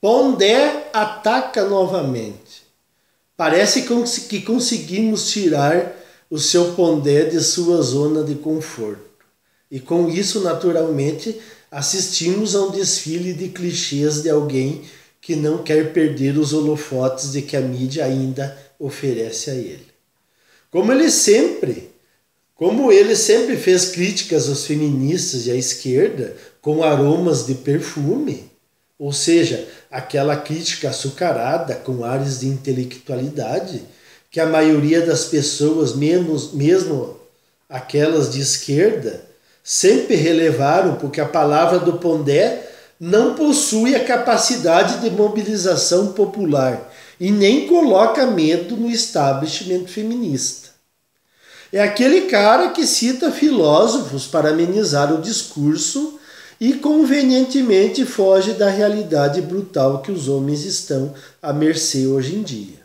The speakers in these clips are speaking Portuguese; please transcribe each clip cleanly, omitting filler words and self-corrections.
Pondé ataca novamente. Parece que conseguimos tirar o seu Pondé de sua zona de conforto. E com isso, naturalmente, assistimos a um desfile de clichês de alguém que não quer perder os holofotes de que a mídia ainda oferece a ele. Como ele sempre fez críticas aos feministas e à esquerda com aromas de perfume, ou seja, aquela crítica açucarada com ares de intelectualidade, que a maioria das pessoas, mesmo aquelas de esquerda, sempre relevaram, porque a palavra do Pondé não possui a capacidade de mobilização popular e nem coloca medo no establishment feminista. É aquele cara que cita filósofos para amenizar o discurso e convenientemente foge da realidade brutal que os homens estão à mercê hoje em dia.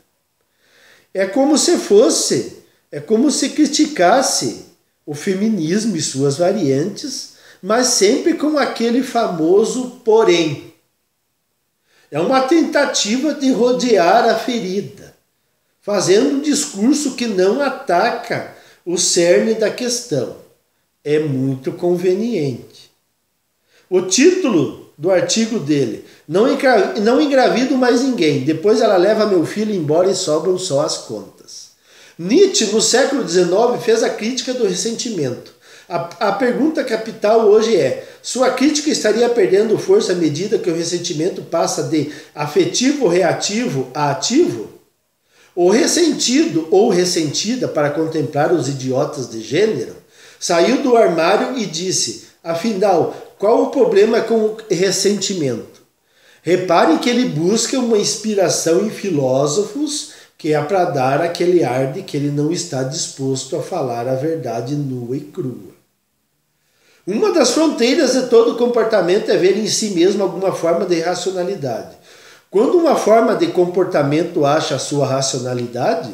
É como se criticasse o feminismo e suas variantes, mas sempre com aquele famoso porém. É uma tentativa de rodear a ferida, fazendo um discurso que não ataca o cerne da questão. É muito conveniente. O título do artigo dele, não engravido mais ninguém, depois ela leva meu filho embora e sobram só as contas. Nietzsche, no século XIX, fez a crítica do ressentimento. A pergunta capital hoje é: sua crítica estaria perdendo força à medida que o ressentimento passa de afetivo reativo a ativo? O ressentido ou ressentida, para contemplar os idiotas de gênero, saiu do armário e disse: afinal, qual o problema com o ressentimento? Reparem que ele busca uma inspiração em filósofos que é para dar aquele ar de que ele não está disposto a falar a verdade nua e crua. Uma das fronteiras de todo comportamento é ver em si mesmo alguma forma de racionalidade. Quando uma forma de comportamento acha a sua racionalidade,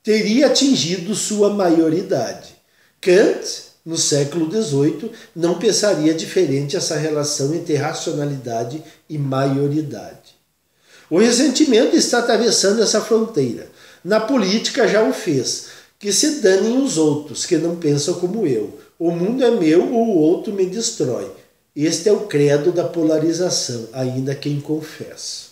teria atingido sua maioridade. Kant, no século XVIII, não pensaria diferente essa relação entre racionalidade e maioridade. O ressentimento está atravessando essa fronteira. Na política já o fez. Que se danem os outros, que não pensam como eu. O mundo é meu ou o outro me destrói. Este é o credo da polarização, ainda quem confessa.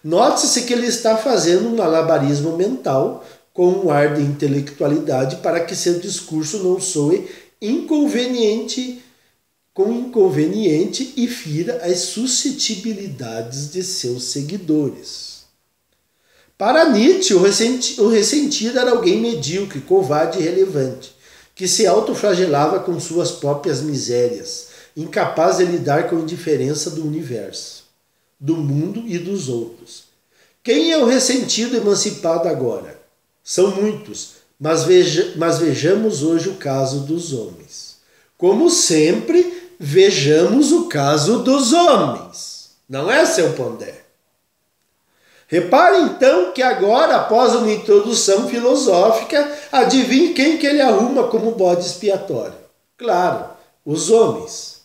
Note-se que ele está fazendo um malabarismo mental com um ar de intelectualidade para que seu discurso não soe inconveniente e fira as suscetibilidades de seus seguidores. Para Nietzsche, o ressentido era alguém medíocre, covarde e irrelevante, que se autoflagelava com suas próprias misérias, incapaz de lidar com a indiferença do universo, do mundo e dos outros. Quem é o ressentido emancipado agora? São muitos, mas vejamos hoje o caso dos homens. Como sempre, vejamos o caso dos homens. Não é, seu Pondé? Repare então que agora, após uma introdução filosófica, adivinhe quem que ele arruma como bode expiatório. Claro, os homens.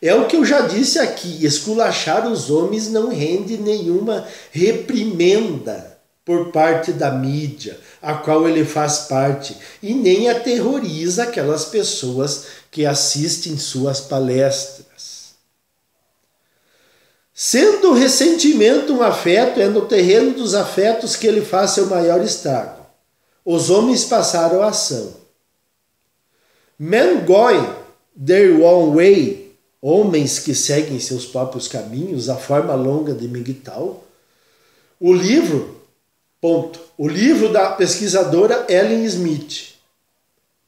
É o que eu já disse aqui, esculachar os homens não rende nenhuma reprimenda por parte da mídia, a qual ele faz parte, e nem aterroriza aquelas pessoas que assistem suas palestras. Sendo o ressentimento um afeto, é no terreno dos afetos que ele faz seu maior estrago. Os homens passaram a ação. Men going their own way, homens que seguem seus próprios caminhos, a forma longa de Migtal. O livro da pesquisadora Ellen Smith,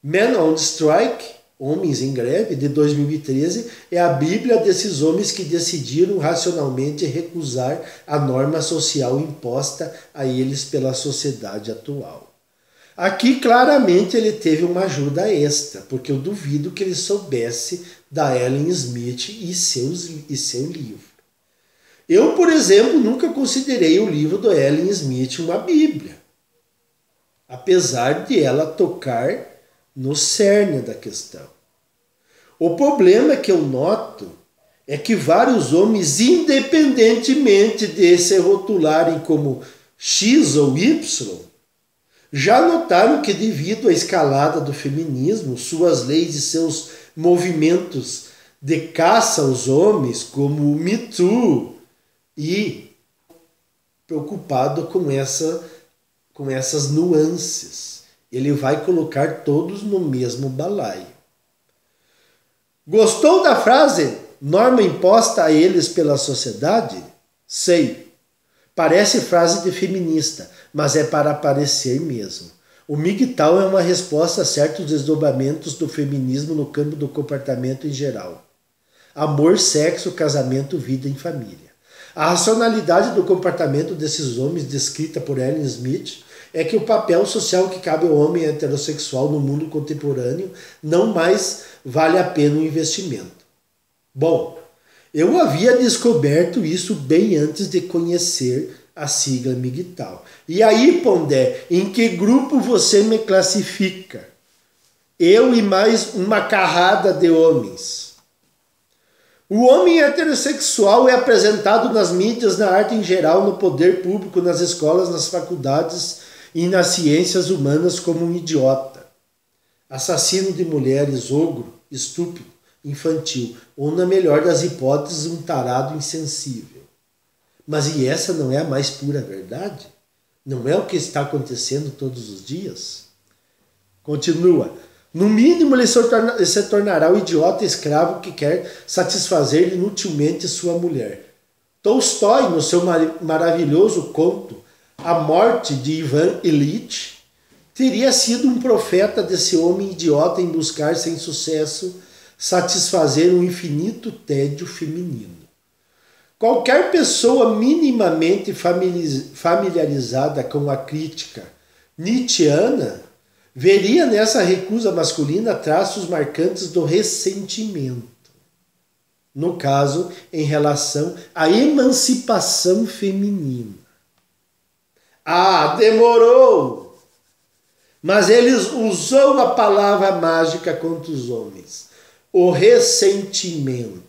Men on Strike, Homens em Greve, de 2013, é a bíblia desses homens que decidiram racionalmente recusar a norma social imposta a eles pela sociedade atual. Aqui, claramente, ele teve uma ajuda extra, porque eu duvido que ele soubesse da Ellen Smith e seu livro. Eu, por exemplo, nunca considerei o livro da Ellen Smith uma bíblia, apesar de ela tocar no cerne da questão. O problema que eu noto é que vários homens, independentemente de se rotularem como X ou Y, já notaram que devido à escalada do feminismo, suas leis e seus movimentos de caça aos homens, como o Me Too, e preocupado com essas nuances. Ele vai colocar todos no mesmo balaio. Gostou da frase norma imposta a eles pela sociedade? Sei. Parece frase de feminista, mas é para aparecer mesmo. O MGTOW é uma resposta a certos desdobramentos do feminismo no campo do comportamento em geral. Amor, sexo, casamento, vida em família. A racionalidade do comportamento desses homens, descrita por Ellen Smith, é que o papel social que cabe ao homem heterossexual no mundo contemporâneo não mais vale a pena o investimento. Bom, eu havia descoberto isso bem antes de conhecer a sigla MGTOW. E aí, Pondé, em que grupo você me classifica? Eu e mais uma carrada de homens. O homem heterossexual é apresentado nas mídias, na arte em geral, no poder público, nas escolas, nas faculdades e nas ciências humanas como um idiota, assassino de mulheres, ogro, estúpido, infantil, ou na melhor das hipóteses, um tarado insensível. Mas e essa não é a mais pura verdade? Não é o que está acontecendo todos os dias? Continua. No mínimo, ele se tornará o idiota escravo que quer satisfazer inutilmente sua mulher. Tolstói, no seu maravilhoso conto A Morte de Ivan Ilitch, teria sido um profeta desse homem idiota em buscar, sem sucesso, satisfazer um infinito tédio feminino. Qualquer pessoa minimamente familiarizada com a crítica nietzschiana veria nessa recusa masculina traços marcantes do ressentimento. No caso, em relação à emancipação feminina. Ah, demorou! Mas ele usou a palavra mágica contra os homens. O ressentimento.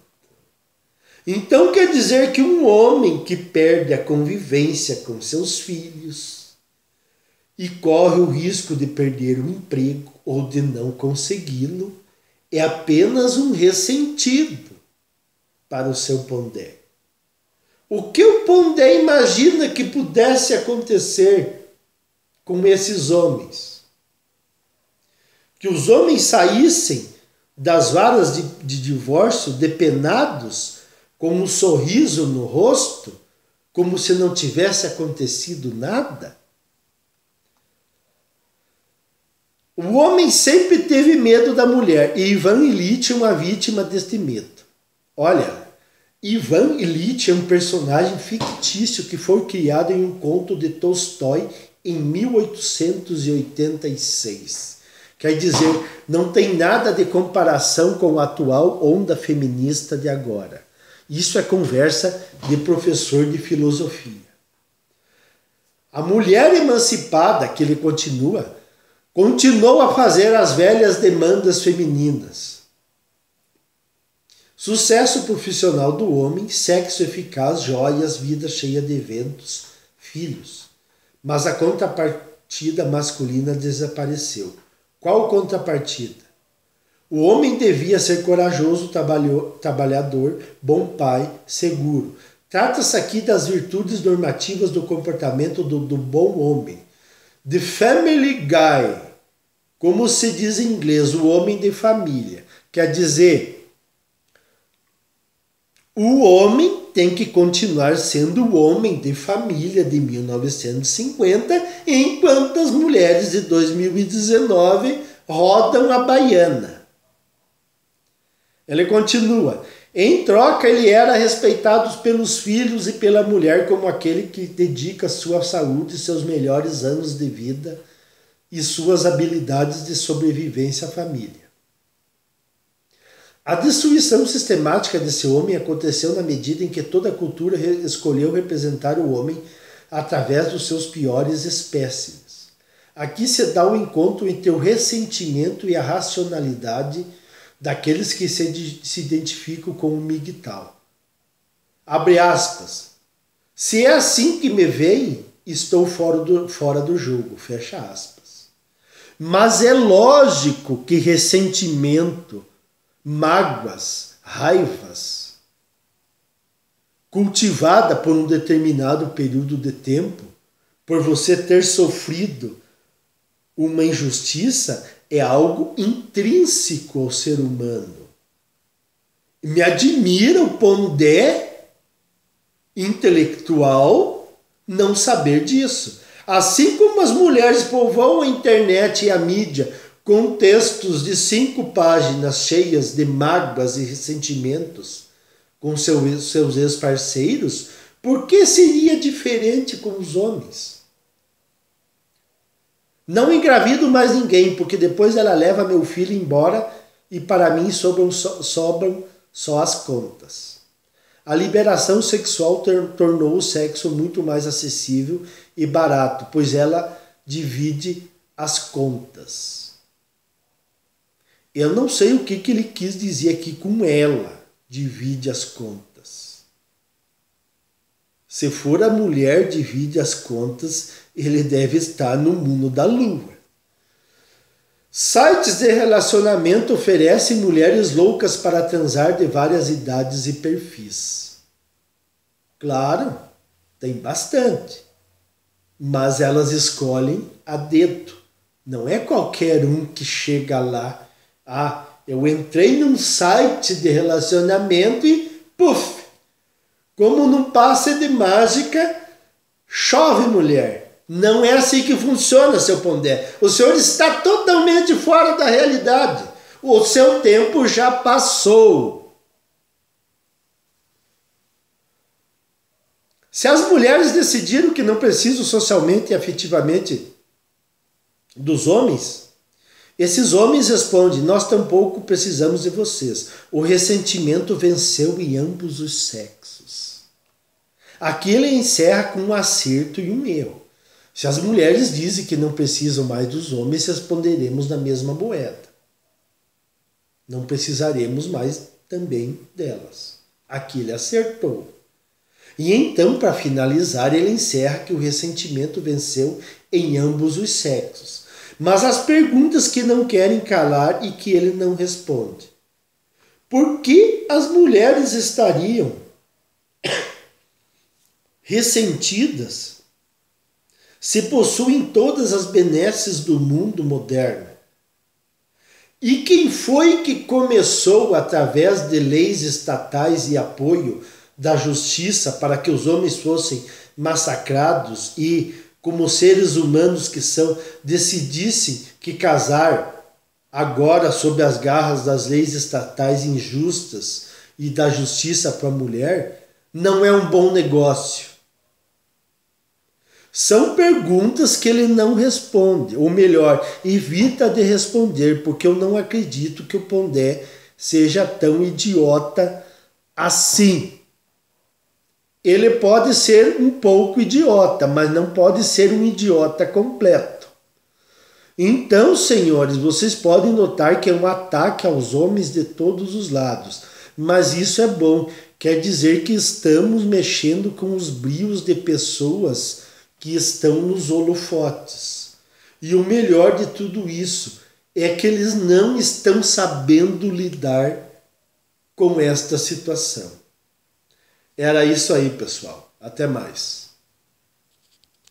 Então quer dizer que um homem que perde a convivência com seus filhos e corre o risco de perder o emprego ou de não consegui-lo, é apenas um ressentido para o seu Pondé. O que o Pondé imagina que pudesse acontecer com esses homens? Que os homens saíssem das varas de divórcio depenados com um sorriso no rosto, como se não tivesse acontecido nada? O homem sempre teve medo da mulher e Ivan Ilitch é uma vítima deste medo. Olha, Ivan Ilitch é um personagem fictício que foi criado em um conto de Tolstói em 1886. Quer dizer, não tem nada de comparação com a atual onda feminista de agora. Isso é conversa de professor de filosofia. A mulher emancipada, que ele continuou a fazer as velhas demandas femininas. Sucesso profissional do homem, sexo eficaz, joias, vida cheia de eventos, filhos. Mas a contrapartida masculina desapareceu. Qual contrapartida? O homem devia ser corajoso, trabalhador, bom pai, seguro. Trata-se aqui das virtudes normativas do comportamento do bom homem. The family guy, como se diz em inglês, o homem de família. Quer dizer, o homem tem que continuar sendo o homem de família de 1950, enquanto as mulheres de 2019 rodam a baiana. Ele continua. Em troca, ele era respeitado pelos filhos e pela mulher como aquele que dedica sua saúde, seus melhores anos de vida e suas habilidades de sobrevivência à família. A destruição sistemática desse homem aconteceu na medida em que toda a cultura escolheu representar o homem através dos seus piores espécimes. Aqui se dá o encontro entre o ressentimento e a racionalidade daqueles que se identificam com o MGTOW. Abre aspas. Se é assim que me veem, estou fora do jogo. Fecha aspas. Mas é lógico que ressentimento, mágoas, raivas, cultivada por um determinado período de tempo, por você ter sofrido uma injustiça, é algo intrínseco ao ser humano. Me admira o Pondé intelectual não saber disso. Assim como as mulheres povoam a internet e a mídia com textos de 5 páginas cheias de mágoas e ressentimentos com seus ex-parceiros, por que seria diferente com os homens? Não engravido mais ninguém, porque depois ela leva meu filho embora e para mim sobram só as contas. A liberação sexual tornou o sexo muito mais acessível e barato, pois ela divide as contas. Eu não sei o que ele quis dizer aqui com ela, divide as contas. Se for a mulher divide as contas, ele deve estar no mundo da lua. Sites de relacionamento oferecem mulheres loucas para transar de várias idades e perfis. Claro, tem bastante. Mas elas escolhem a dedo. Não é qualquer um que chega lá. Ah, eu entrei num site de relacionamento e puf! Como num passe de mágica, chove mulher. Não é assim que funciona, seu Pondé. O senhor está totalmente fora da realidade. O seu tempo já passou. Se as mulheres decidiram que não precisam socialmente e afetivamente dos homens, esses homens respondem, nós tampouco precisamos de vocês. O ressentimento venceu em ambos os sexos. Aqui ele encerra com um acerto e um erro. Se as mulheres dizem que não precisam mais dos homens, responderemos na mesma moeda. Não precisaremos mais também delas. Aqui ele acertou. E então, para finalizar, ele encerra que o ressentimento venceu em ambos os sexos. Mas as perguntas que não querem calar e que ele não responde. Por que as mulheres estariam ressentidas se possuem todas as benesses do mundo moderno? E quem foi que começou, através de leis estatais e apoio da justiça, para que os homens fossem massacrados e, como seres humanos que são, decidissem que casar agora sob as garras das leis estatais injustas e da justiça para a mulher não é um bom negócio? São perguntas que ele não responde, ou melhor, evita de responder, porque eu não acredito que o Pondé seja tão idiota assim. Ele pode ser um pouco idiota, mas não pode ser um idiota completo. Então, senhores, vocês podem notar que é um ataque aos homens de todos os lados, mas isso é bom, quer dizer que estamos mexendo com os brios de pessoas que estão nos holofotes. E o melhor de tudo isso é que eles não estão sabendo lidar com esta situação. Era isso aí, pessoal. Até mais.